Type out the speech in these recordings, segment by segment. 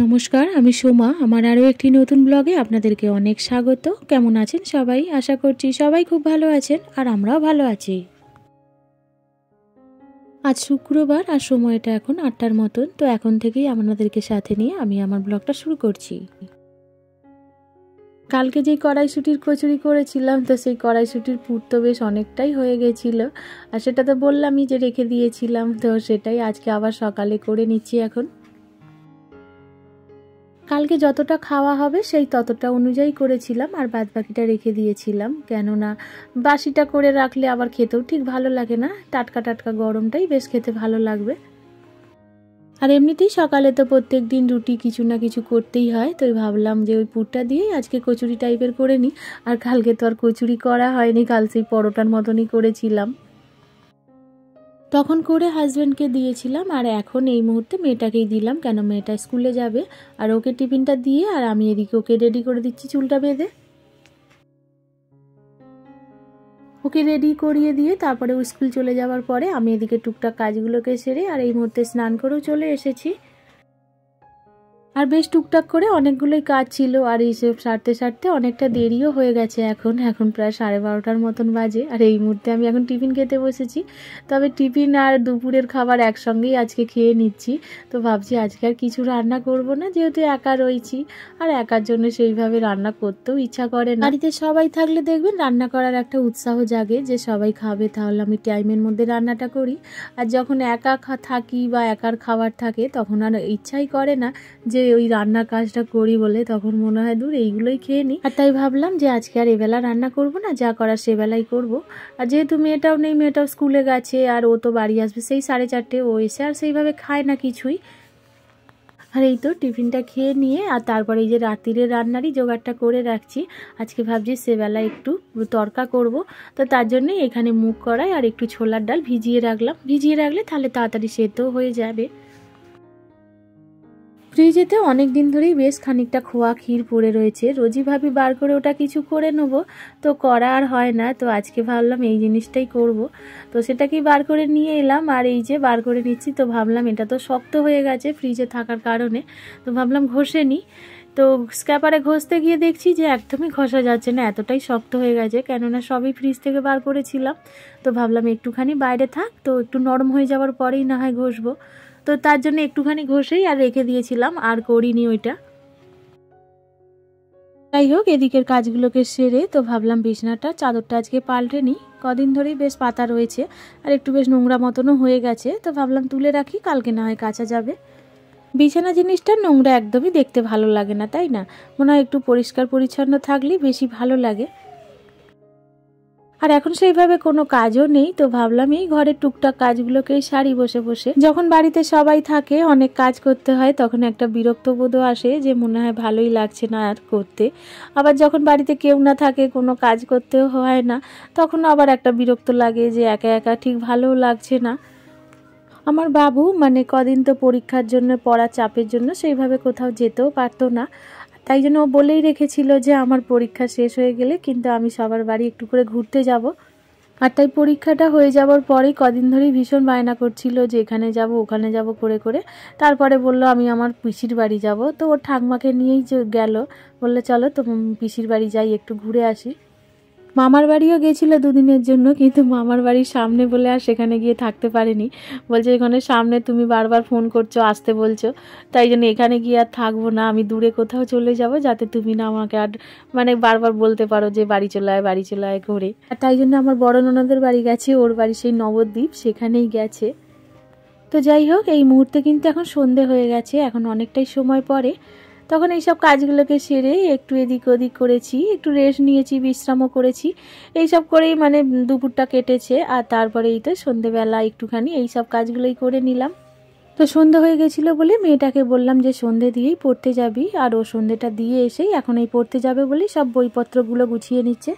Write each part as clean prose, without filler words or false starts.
নমস্কার, আমি সোমা। আমার আরও একটি নতুন ব্লগে আপনাদেরকে অনেক স্বাগত। কেমন আছেন সবাই? আশা করছি সবাই খুব ভালো আছেন, আর আমরাও ভালো আছি। আজ শুক্রবার আর সময়টা এখন ৮টার মতন। তো এখন থেকেই আপনাদেরকে সাথে নিয়ে আমি আমার ব্লগটা শুরু করছি। কালকে যেই কড়াইশুঁটির কচুরি করেছিলাম, তো সেই কড়াইশুঁটির পুর তো বেশ অনেকটাই হয়ে গেছিলো, আর সেটা তো বললামই যে রেখে দিয়েছিলাম। তো সেটাই আজকে আবার সকালে করে নিচ্ছি। এখন কালকে যতটা খাওয়া হবে সেই ততটা অনুযায়ী করেছিলাম, আর বাদবাকিটা রেখে দিয়েছিলাম। কেননা বাসিটা করে রাখলে আবার খেতেও ঠিক ভালো লাগে না, টাটকা টাটকা গরমটাই বেশ খেতে ভালো লাগবে। আর এমনিতেই সকালে তো প্রত্যেক দিন রুটি কিছু না কিছু করতেই হয়, তো ভাবলাম যে ওই পুরটা দিয়েই আজকে কচুরি টাইপের করে নিই। আর কালকে তো আর কচুরি করা হয়নি, কাল সেই পরোটার মতনই করেছিলাম। তখন করে হাজব্যান্ডকে দিয়েছিলাম, আর এখন এই মুহূর্তে মেয়েটাকেই দিলাম, কেন মেয়েটা স্কুলে যাবে। আর ওকে টিফিনটা দিয়ে আর আমি এদিকে ওকে রেডি করে দিচ্ছি চুলটা বেঁধে। ওকে রেডি করিয়ে দিয়ে তারপরে ও স্কুল চলে যাওয়ার পরে আমি এদিকে টুকটাক কাজগুলোকে সেরে আর এই মুহূর্তে স্নান করেও চলে এসেছি। আর বেশ টুকটাক করে অনেকগুলোই কাজ ছিল, আর এইসব সারতে সারতে অনেকটা দেরিও হয়ে গেছে। এখন প্রায় 12:30টার মতন বাজে, আর এই মুহূর্তে আমি এখন টিফিন খেতে বসেছি। তবে টিফিন আর দুপুরের খাবার একসঙ্গেই আজকে খেয়ে নিচ্ছি। তো ভাবছি আজকে আর কিছু রান্না করব না, যেহেতু একা রয়েছি, আর একার জন্য সেইভাবে রান্না করতেও ইচ্ছা করে না। বাড়িতে সবাই থাকলে দেখবেন রান্না করার একটা উৎসাহ জাগে, যে সবাই খাবে তাহলে আমি টাইমের মধ্যে রান্নাটা করি। আর যখন একা থাকি বা একার খাবার থাকে তখন আর ইচ্ছাই করে না যে ওই রান্নার কাজটা করি বলে, তখন মনে হয় দূর এইগুলোই খেয়ে নিই। আর তাই ভাবলাম যে আজকে আর এবেলা রান্না করব না, যা করার সেবেলাই করব। আর যেহেতু মেয়েটাও নেই, মেয়েটাও স্কুলে গেছে, আর ও তো বাড়ি আসবে সেই 4:30, ও এসে আর সেইভাবে খায় না কিছুই। আর এই তো টিফিনটা খেয়ে নিয়ে আর তারপরে এই যে রাত্রিরে রান্নারই জোগাড়টা করে রাখছি। আজকে ভাবছি সেবেলা একটু তরকা করব, তো তার জন্যই এখানে মুগ কড়াই আর একটু ছোলার ডাল ভিজিয়ে রাখলাম। ভিজিয়ে রাখলে তাহলে তাড়াতাড়ি সেদ্ধও হয়ে যাবে। ফ্রিজেতে অনেক দিন ধরেই বেশ খানিকটা খোয়া ক্ষীর পড়ে রয়েছে, রোজই ভাবি বার করে ওটা কিছু করে নেবো, তো করা আর হয় না। তো আজকে ভাবলাম এই জিনিসটাই করব, তো সেটাকেই বার করে নিয়ে এলাম। আর এই যে বার করে নিচ্ছি, তো ভাবলাম এটা তো শক্ত হয়ে গেছে ফ্রিজে থাকার কারণে, তো ভাবলাম ঘষে নিই। তো স্ক্যাপারে ঘষতে গিয়ে দেখছি যে একদমই ঘষা যাচ্ছে না, এতটাই শক্ত হয়ে গেছে, কেননা সবই ফ্রিজ থেকে বার করেছিলাম। তো ভাবলাম একটুখানি বাইরে থাক, তো একটু নরম হয়ে যাওয়ার পরেই না হয় ঘষবো। তো তার জন্য একটুখানি ঘষেই আর রেখে দিয়েছিলাম, আর করিনি ওইটা। যাই হোক, এদিকের কাজগুলোকে সেরে তো ভাবলাম বিছানাটা চাদরটা আজকে পাল্টে নিই। কদিন ধরেই বেশ পাতা রয়েছে, আর একটু বেশ নোংরা মতনও হয়ে গেছে, তো ভাবলাম তুলে রাখি, কালকে না হয় কাচা যাবে। বিছানা জিনিসটা নোংরা একদমই দেখতে ভালো লাগে না, তাই না? মনে হয় একটু পরিষ্কার পরিচ্ছন্ন থাকলেই বেশি ভালো লাগে। আর এখন সেইভাবে কোনো কাজও নেই, তো ভাবলাম এই ঘরের টুকটাক কাজগুলোকেই সারি বসে বসে। যখন বাড়িতে সবাই থাকে, অনেক কাজ করতে হয়, তখন একটা বিরক্তবোধও আসে, যে মনে হয় ভালোই লাগছে না আর করতে। আবার যখন বাড়িতে কেউ না থাকে, কোনো কাজ করতেও হয় না, তখন আবার একটা বিরক্ত লাগে, যে একা একা ঠিক ভালোও লাগছে না। আমার বাবু কদিন তো পরীক্ষার জন্য, পড়ার চাপের জন্য সেইভাবে কোথাও যেতেও পারতো না। তাই জন্য ও বলেই রেখেছিল যে আমার পরীক্ষা শেষ হয়ে গেলে কিন্তু আমি সবার বাড়ি একটু করে ঘুরতে যাব। আর তাই পরীক্ষাটা হয়ে যাওয়ার পরেই কদিন ধরেই ভীষণ বায়না করছিল যে এখানে যাব ওখানে যাব করে করে। তারপরে বলল আমি আমার পিসির বাড়ি যাব, তো ওর ঠাকমাকে নিয়েই গেল, বললে চলো তো পিসির বাড়ি যাই, একটু ঘুরে আসি। মামার বাড়িও গেছিলো দুদিনের জন্য, কিন্তু মামার বাড়ির সামনে বলে আর সেখানে গিয়ে থাকতে পারেনি। বলছে এখানে সামনে তুমি বারবার ফোন করছো, আসতে বলছো, তাই জন্য এখানে গিয়ে আর থাকবো না, আমি দূরে কোথাও চলে যাব, যাতে তুমি না আমাকে আর বারবার বলতে পারো যে বাড়ি চলে আয় বাড়ি চলে আয় করে। আর তাই জন্য আমার বড় ননদের বাড়ি গেছে, ওর বাড়ি সেই নবদ্বীপ, সেখানেই গেছে। তো যাই হোক, এই মুহূর্তে কিন্তু এখন সন্ধে হয়ে গেছে, এখন অনেকটাই সময় পরে। তখন এইসব কাজগুলোকে সেরে একটু এদিক ওদিক করেছি, একটু রেস্ট নিয়েছি, বিশ্রামও করেছি। এইসব করেই দুপুরটা কেটেছে। আর তারপরে এই তো সন্ধেবেলা একটুখানি এইসব কাজগুলোই করে নিলাম। তো সন্ধে হয়ে গেছিলো বলে মেয়েটাকে বললাম যে সন্ধে দিয়েই পড়তে যাবি, আর ও সন্ধেটা দিয়ে এসেই এখন এই পড়তে যাবে বলে সব বইপত্রগুলো গুছিয়ে নিচ্ছে।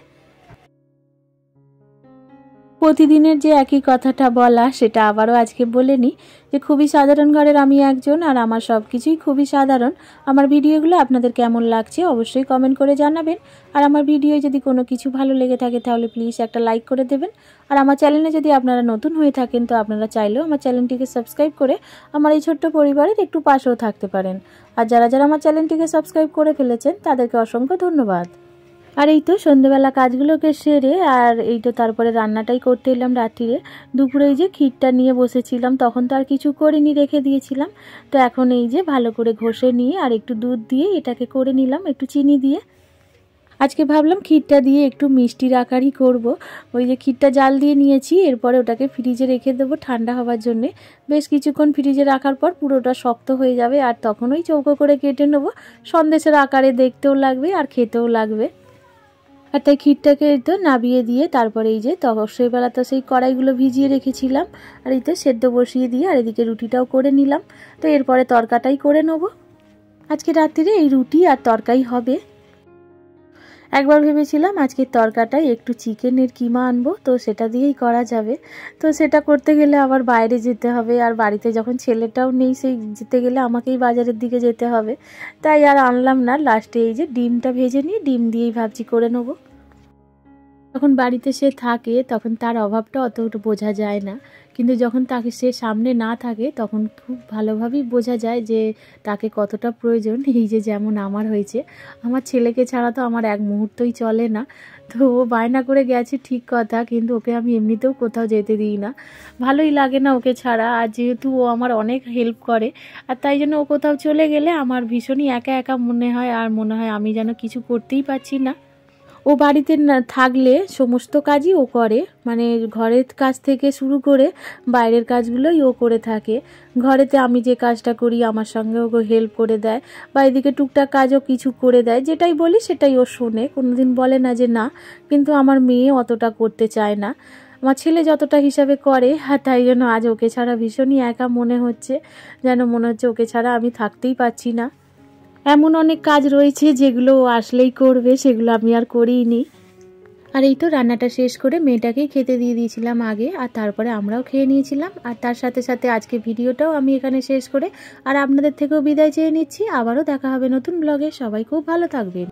প্রতিদিনের যে একই কথাটা বলা, সেটা আবারও আজকে বলে নিই, যে খুবই সাধারণ ঘরের আমি একজন, আর আমার সব কিছুই খুবই সাধারণ। আমার ভিডিওগুলো আপনাদের কেমন লাগছে অবশ্যই কমেন্ট করে জানাবেন। আর আমার ভিডিও যদি কোনো কিছু ভালো লেগে থাকে তাহলে প্লিজ একটা লাইক করে দেবেন। আর আমার চ্যানেলে যদি আপনারা নতুন হয়ে থাকেন, তো আপনারা চাইলেও আমার চ্যানেলটিকে সাবস্ক্রাইব করে আমার এই ছোট্ট পরিবারের একটু পাশেও থাকতে পারেন। আর যারা যারা আমার চ্যানেলটিকে সাবস্ক্রাইব করে ফেলেছেন তাদেরকে অসংখ্য ধন্যবাদ। আর এই তো সন্ধ্যেবেলা কাজগুলোকে সেরে আর এই তো তারপরে রান্নাটাই করতে এলাম রাত্রিরে। দুপুরে এই যে ক্ষীরটা নিয়ে বসেছিলাম, তখন তো আর কিছু করিনি, রেখে দিয়েছিলাম। তো এখন এই যে ভালো করে ঘষে নিয়ে আর একটু দুধ দিয়ে এটাকে করে নিলাম, একটু চিনি দিয়ে। আজকে ভাবলাম ক্ষীরটা দিয়ে একটু মিষ্টির আকারই করব। ওই যে ক্ষীরটা জাল দিয়ে নিয়েছি, এরপরে ওটাকে ফ্রিজে রেখে দেবো ঠান্ডা হওয়ার জন্যে। বেশ কিছুক্ষণ ফ্রিজে রাখার পর পুরোটা শক্ত হয়ে যাবে, আর তখন ওই চৌকো করে কেটে নেবো। সন্দেশের আকারে দেখতেও লাগবে আর খেতেও লাগবে। আর তাই ক্ষীরটাকে এই তো নাবিয়ে দিয়ে তারপরে এই যে সেই বেলা তো সেই কড়াইগুলো ভিজিয়ে রেখেছিলাম, আর এই তো সেদ্ধ বসিয়ে দিয়ে আর এদিকে রুটিটাও করে নিলাম। তো এরপরে তরকাটাই করে নেবো। আজকে রাত্রিরে এই রুটি আর তরকাই হবে। একবার ভেবেছিলাম আজকের তরকাটাই একটু চিকেনের কিমা আনবো, তো সেটা দিয়েই করা যাবে। তো সেটা করতে গেলে আবার বাইরে যেতে হবে, আর বাড়িতে যখন ছেলেটাও নেই, সেই যেতে গেলে আমাকেই বাজারের দিকে যেতে হবে। তাই আর আনলাম না। লাস্টে এই যে ডিমটা ভেজে নিয়ে ডিম দিয়েই ভাবছি করে নেবো। যখন বাড়িতে সে থাকে তখন তার অভাবটা অতটা বোঝা যায় না, কিন্তু যখন তাকে সে সামনে না থাকে তখন খুব ভালোভাবেই বোঝা যায় যে তাকে কতটা প্রয়োজন। এই যে যেমন আমার হয়েছে, আমার ছেলেকে ছাড়া তো আমার এক মুহূর্তই চলে না। তো ও বায়না করে গেছে ঠিক কথা, কিন্তু ওকে আমি এমনিতেও কোথাও যেতে দিই না, ভালোই লাগে না ওকে ছাড়া। আর যেহেতু ও আমার অনেক হেল্প করে, আর তাই জন্য ও কোথাও চলে গেলে আমার ভীষণই একা একা মনে হয়, আর মনে হয় আমি যেন কিছু করতেই পারছি না। ও বাড়িতে না থাকলে সমস্ত কাজই ও করে, মানে ঘরের কাজ থেকে শুরু করে বাইরের কাজগুলোই ও করে থাকে। ঘরেতে আমি যে কাজটা করি আমার সঙ্গে ও হেল্প করে দেয়, বা এদিকে টুকটাক কাজও কিছু করে দেয়। যেটাই বলি সেটাই ও শোনে, কোনোদিন বলে না যে না। কিন্তু আমার মেয়ে অতটা করতে চায় না, আমার ছেলে যতটা হিসাবে করে। আর তাই জন্য আজ ওকে ছাড়া ভীষণই একা মনে হচ্ছে, যেন মনে হচ্ছে ওকে ছাড়া আমি থাকতেই পারছি না। এমন অনেক কাজ রয়েছে যেগুলো ও আসলেই করবে, সেগুলো আমি আর করিনি। আর এই তো রান্নাটা শেষ করে মেয়েটাকেই খেতে দিয়ে দিয়েছিলাম আগে, আর তারপরে আমরাও খেয়ে নিয়েছিলাম। আর তার সাথে সাথে আজকে ভিডিওটাও আমি এখানে শেষ করে আর আপনাদের থেকেও বিদায় চেয়ে নিচ্ছি। আবারও দেখা হবে নতুন ব্লগে। সবাই খুব ভালো থাকবেন।